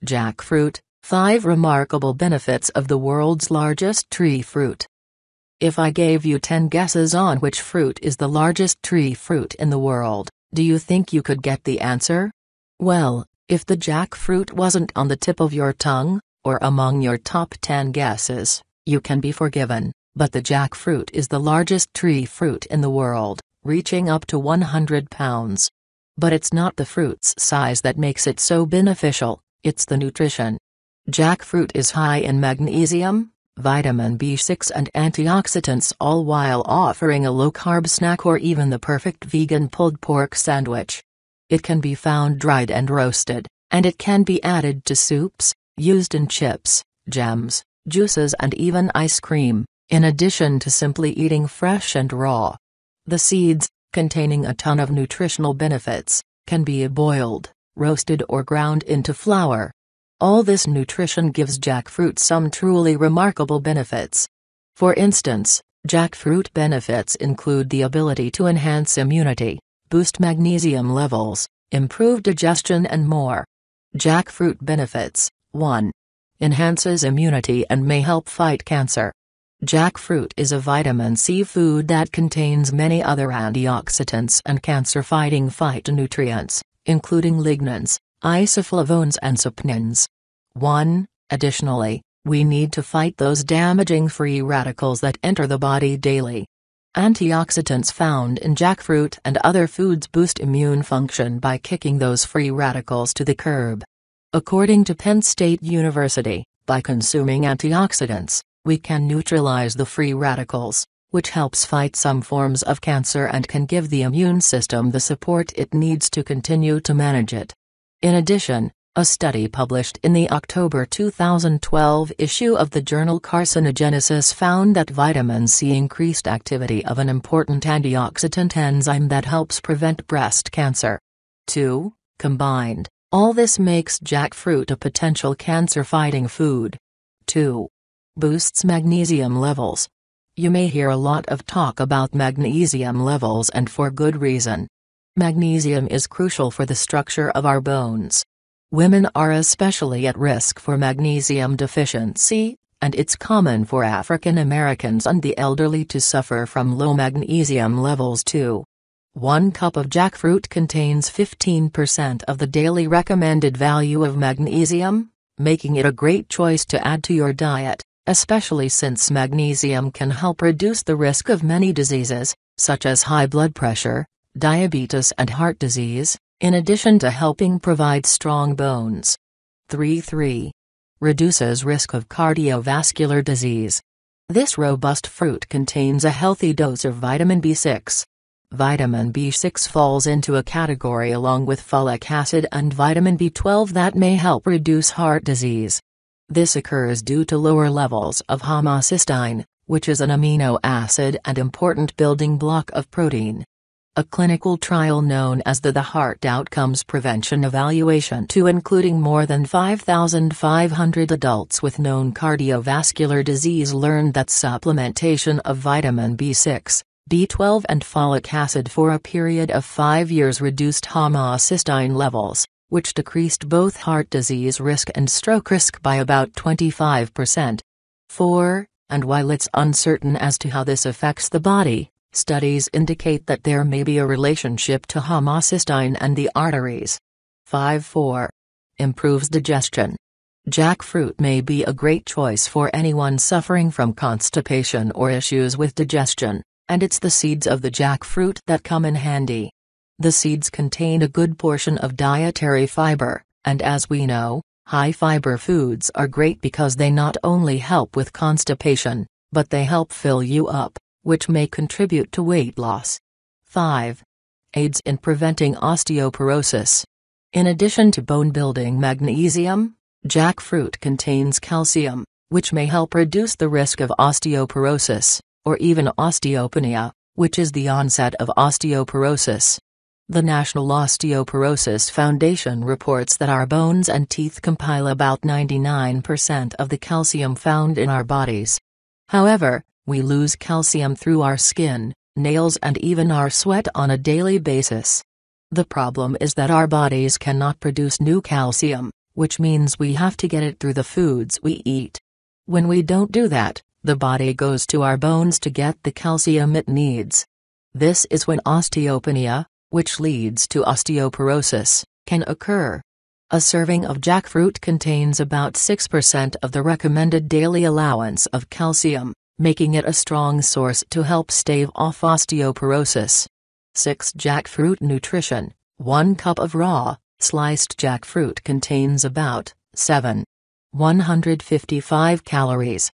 Jackfruit, 5 remarkable benefits of the world's largest tree fruit. If I gave you 10 guesses on which fruit is the largest tree fruit in the world, do you think you could get the answer? Well, if the jackfruit wasn't on the tip of your tongue, or among your top 10 guesses, you can be forgiven, but the jackfruit is the largest tree fruit in the world, reaching up to 100 pounds. But it's not the fruit's size that makes it so beneficial, it's the nutrition. Jackfruit is high in magnesium, vitamin B6 and antioxidants, all while offering a low-carb snack or even the perfect vegan pulled pork sandwich. It can be found dried and roasted, and it can be added to soups, used in chips, jams, juices and even ice cream, in addition to simply eating fresh and raw. The seeds, containing a ton of nutritional benefits, can be boiled, roasted or ground into flour. All this nutrition gives jackfruit some truly remarkable benefits. For instance, jackfruit benefits include the ability to enhance immunity, boost magnesium levels, improve digestion and more. Jackfruit benefits: 1. Enhances immunity and may help fight cancer. Jackfruit is a vitamin C food that contains many other antioxidants and cancer-fighting phytonutrients, including lignans, isoflavones and saponins. 1. Additionally, we need to fight those damaging free radicals that enter the body daily. Antioxidants found in jackfruit and other foods boost immune function by kicking those free radicals to the curb. According to Penn State University, by consuming antioxidants, we can neutralize the free radicals, which helps fight some forms of cancer and can give the immune system the support it needs to continue to manage it. In addition, a study published in the October 2012 issue of the journal Carcinogenesis found that vitamin C increased activity of an important antioxidant enzyme that helps prevent breast cancer. 2. Combined, all this makes jackfruit a potential cancer-fighting food. 2. Boosts magnesium levels. You may hear a lot of talk about magnesium levels, and for good reason. Magnesium is crucial for the structure of our bones. Women are especially at risk for magnesium deficiency, and it's common for African Americans and the elderly to suffer from low magnesium levels too. 1 cup of jackfruit contains 15% of the daily recommended value of magnesium, making it a great choice to add to your diet, especially since magnesium can help reduce the risk of many diseases, such as high blood pressure, diabetes and heart disease, in addition to helping provide strong bones. 3. Reduces risk of cardiovascular disease. This robust fruit contains a healthy dose of vitamin B6. Vitamin B6 falls into a category along with folic acid and vitamin B12 that may help reduce heart disease. This occurs due to lower levels of homocysteine, which is an amino acid and important building block of protein. A clinical trial known as the Heart Outcomes Prevention Evaluation 2, including more than 5,500 adults with known cardiovascular disease, learned that supplementation of vitamin B6, B12 and folic acid for a period of 5 years reduced homocysteine levels, which decreased both heart disease risk and stroke risk by about 25%. 4. And while it's uncertain as to how this affects the body, studies indicate that there may be a relationship to homocysteine and the arteries. 4. Improves digestion. Jackfruit may be a great choice for anyone suffering from constipation or issues with digestion, and it's the seeds of the jackfruit that come in handy. The seeds contain a good portion of dietary fiber, and as we know, high-fiber foods are great because they not only help with constipation, but they help fill you up, which may contribute to weight loss. 5. Aids in preventing osteoporosis. In addition to bone-building magnesium, jackfruit contains calcium, which may help reduce the risk of osteoporosis, or even osteopenia, which is the onset of osteoporosis. The National Osteoporosis Foundation reports that our bones and teeth compile about 99% of the calcium found in our bodies. However, we lose calcium through our skin, nails and even our sweat on a daily basis. The problem is that our bodies cannot produce new calcium, which means we have to get it through the foods we eat. When we don't do that, the body goes to our bones to get the calcium it needs. This is when osteopenia, which leads to osteoporosis, can occur. A serving of jackfruit contains about 6% of the recommended daily allowance of calcium, making it a strong source to help stave off osteoporosis. 6. Jackfruit nutrition. 1 cup of raw, sliced jackfruit contains about 155 calories,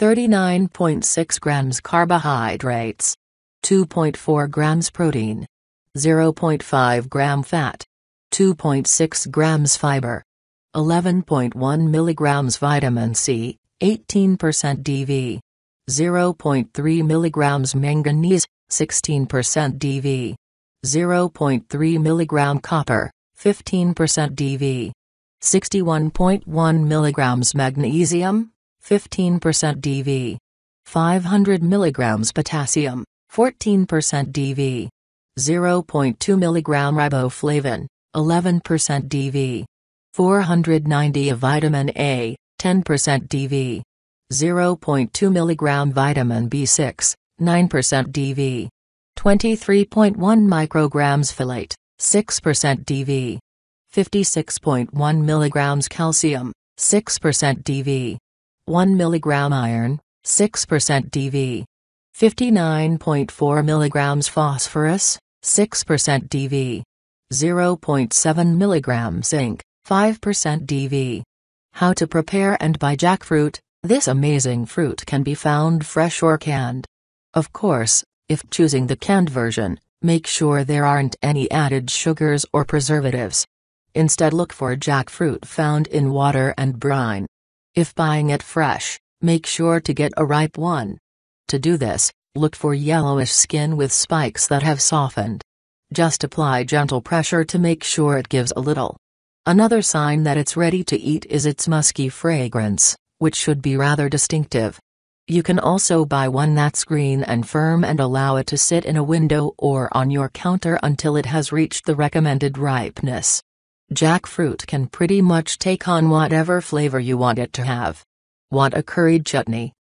39.6 grams carbohydrates, 2.4 grams protein, 0.5 gram fat, 2.6 grams fiber, 11.1 milligrams vitamin C, 18% DV, 0.3 milligrams manganese, 16% DV, 0.3 milligram copper, 15% DV, 61.1 milligrams magnesium, 15% DV, 500 milligrams potassium, 14% DV, 0.2 milligram riboflavin, 11% DV, 490 of vitamin A, 10% DV, 0.2 milligram vitamin B6, 9% DV, 23.1 micrograms folate, 6% DV, 56.1 milligrams calcium, 6% DV, 1 milligram iron, 6% DV, 59.4 milligrams phosphorus, 6% DV, 0.7 milligrams zinc, 5% DV. How to prepare and buy jackfruit. This amazing fruit can be found fresh or canned. Of course, if choosing the canned version, make sure there aren't any added sugars or preservatives. Instead, look for jackfruit found in water and brine. If buying it fresh, make sure to get a ripe one. To do this, look for yellowish skin with spikes that have softened. Just apply gentle pressure to make sure it gives a little. Another sign that it's ready to eat is its musky fragrance, which should be rather distinctive. You can also buy one that's green and firm and allow it to sit in a window or on your counter until it has reached the recommended ripeness. Jackfruit can pretty much take on whatever flavor you want it to have. Want a curried chutney?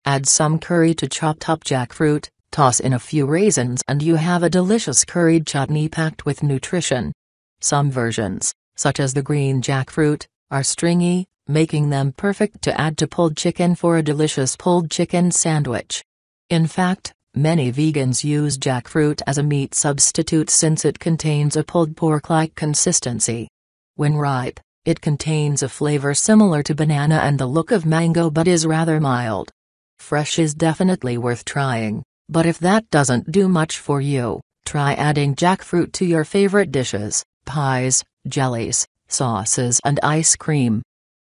Add some curry to chopped up jackfruit, toss in a few raisins, and you have a delicious curried chutney packed with nutrition. Some versions, such as the green jackfruit, are stringy, making them perfect to add to pulled chicken for a delicious pulled chicken sandwich. In fact, many vegans use jackfruit as a meat substitute since it contains a pulled pork-like consistency. When ripe, it contains a flavor similar to banana and the look of mango but is rather mild. Fresh is definitely worth trying, but if that doesn't do much for you, try adding jackfruit to your favorite dishes, pies, jellies, sauces and ice cream.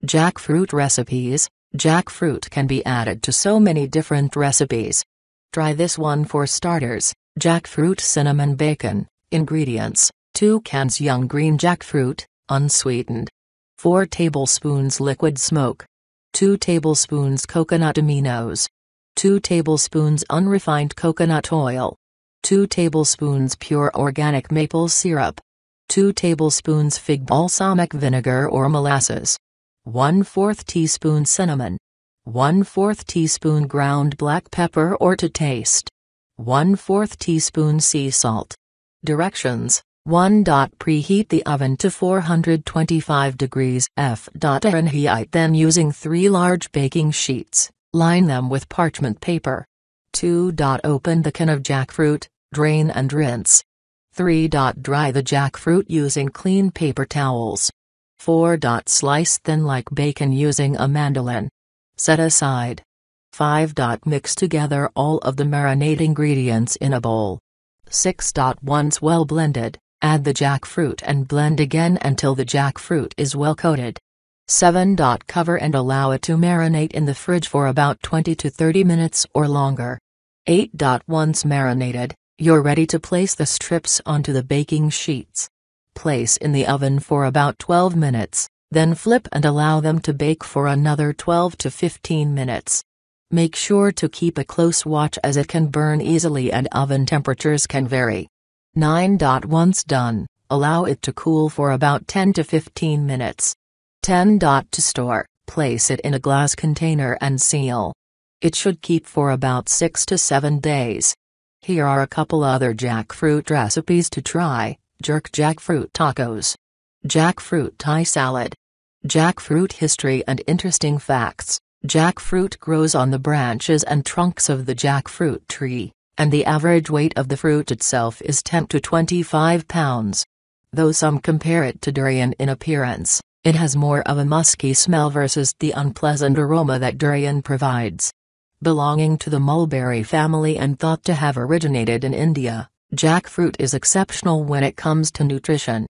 Jackfruit recipes. Jackfruit can be added to so many different recipes. Try this one for starters: jackfruit cinnamon bacon. Ingredients: 2 cans young green jackfruit, unsweetened. 4 tablespoons liquid smoke. 2 tablespoons coconut aminos. 2 tablespoons unrefined coconut oil. 2 tablespoons pure organic maple syrup. 2 tablespoons fig balsamic vinegar or molasses. 1/4 teaspoon cinnamon. 1/4 teaspoon ground black pepper or to taste. 1/4 teaspoon sea salt. Directions: 1. Preheat the oven to 425 degrees Fahrenheit, then using 3 large baking sheets, line them with parchment paper. 2. Open the can of jackfruit, drain and rinse. 3. Dry the jackfruit using clean paper towels. 4. Slice thin like bacon using a mandolin. Set aside. 5. Mix together all of the marinade ingredients in a bowl. 6. Once well blended, add the jackfruit and blend again until the jackfruit is well coated. 7. Cover and allow it to marinate in the fridge for about 20 to 30 minutes or longer. 8. Once marinated, you're ready to place the strips onto the baking sheets. Place in the oven for about 12 minutes, then flip and allow them to bake for another 12 to 15 minutes. Make sure to keep a close watch as it can burn easily and oven temperatures can vary. 9. Once done, allow it to cool for about 10 to 15 minutes. 10. To store, place it in a glass container and seal. It should keep for about 6 to 7 days. Here are a couple other jackfruit recipes to try. Jerk jackfruit tacos. Jackfruit Thai salad. Jackfruit history and interesting facts. Jackfruit grows on the branches and trunks of the jackfruit tree, and the average weight of the fruit itself is 10 to 25 pounds. Though some compare it to durian in appearance, it has more of a musky smell versus the unpleasant aroma that durian provides. Belonging to the mulberry family and thought to have originated in India, jackfruit is exceptional when it comes to nutrition.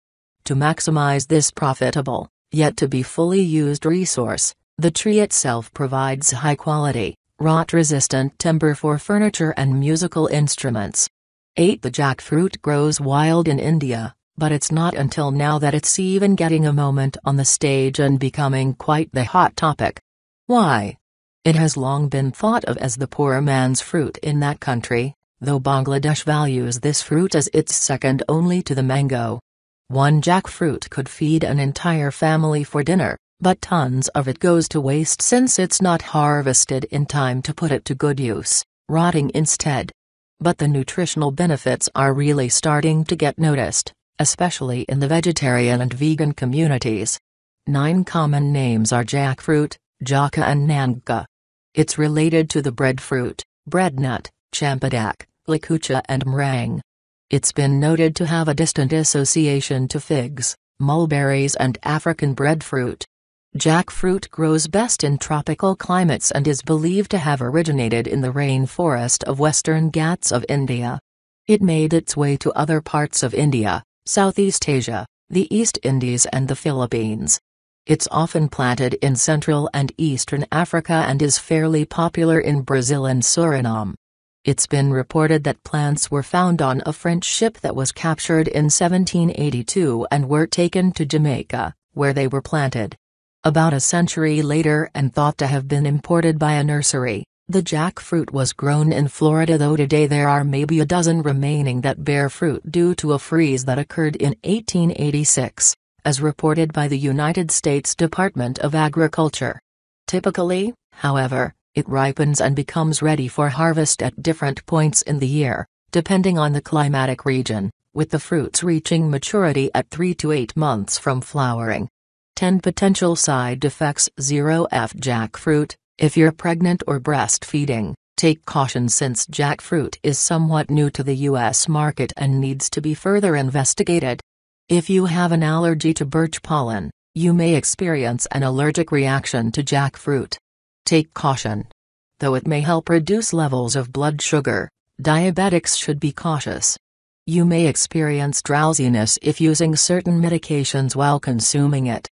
To maximize this profitable, yet to be fully used resource, the tree itself provides high-quality, rot-resistant timber for furniture and musical instruments. 8. The jackfruit grows wild in India, but it's not until now that it's even getting a moment on the stage and becoming quite the hot topic. Why? It has long been thought of as the poor man's fruit in that country, though Bangladesh values this fruit as its second only to the mango. One jackfruit could feed an entire family for dinner, but tons of it goes to waste since it's not harvested in time to put it to good use, rotting instead. But the nutritional benefits are really starting to get noticed, especially in the vegetarian and vegan communities. 9 common names are jackfruit, jaca and nanga. It's related to the breadfruit, breadnut, champadak, likucha and meringue. It's been noted to have a distant association to figs, mulberries and African breadfruit. Jackfruit grows best in tropical climates and is believed to have originated in the rainforest of Western Ghats of India. It made its way to other parts of India, Southeast Asia, the East Indies and the Philippines. It's often planted in Central and Eastern Africa and is fairly popular in Brazil and Suriname. It's been reported that plants were found on a French ship that was captured in 1782 and were taken to Jamaica, where they were planted. About a century later and thought to have been imported by a nursery, the jackfruit was grown in Florida, though today there are maybe a dozen remaining that bear fruit due to a freeze that occurred in 1886. As reported by the United States Department of Agriculture. Typically, however, it ripens and becomes ready for harvest at different points in the year, depending on the climatic region, with the fruits reaching maturity at 3 to 8 months from flowering. 10 potential side effects. 0F jackfruit. If you're pregnant or breastfeeding, take caution since jackfruit is somewhat new to the U.S. market and needs to be further investigated. If you have an allergy to birch pollen, you may experience an allergic reaction to jackfruit. Take caution. Though it may help reduce levels of blood sugar, diabetics should be cautious. You may experience drowsiness if using certain medications while consuming it.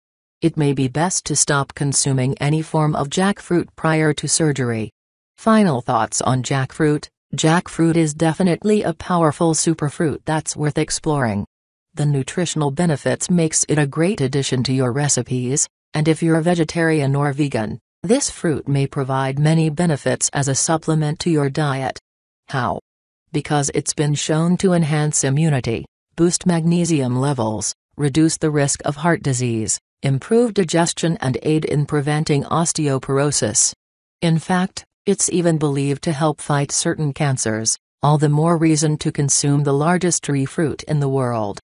It may be best to stop consuming any form of jackfruit prior to surgery. Final thoughts on jackfruit. Jackfruit is definitely a powerful superfruit that's worth exploring. The nutritional benefits makes it a great addition to your recipes, and if you're a vegetarian or vegan, this fruit may provide many benefits as a supplement to your diet. How? Because it's been shown to enhance immunity, boost magnesium levels, reduce the risk of heart disease, improve digestion and aid in preventing osteoporosis. In fact, it's even believed to help fight certain cancers, all the more reason to consume the largest tree fruit in the world.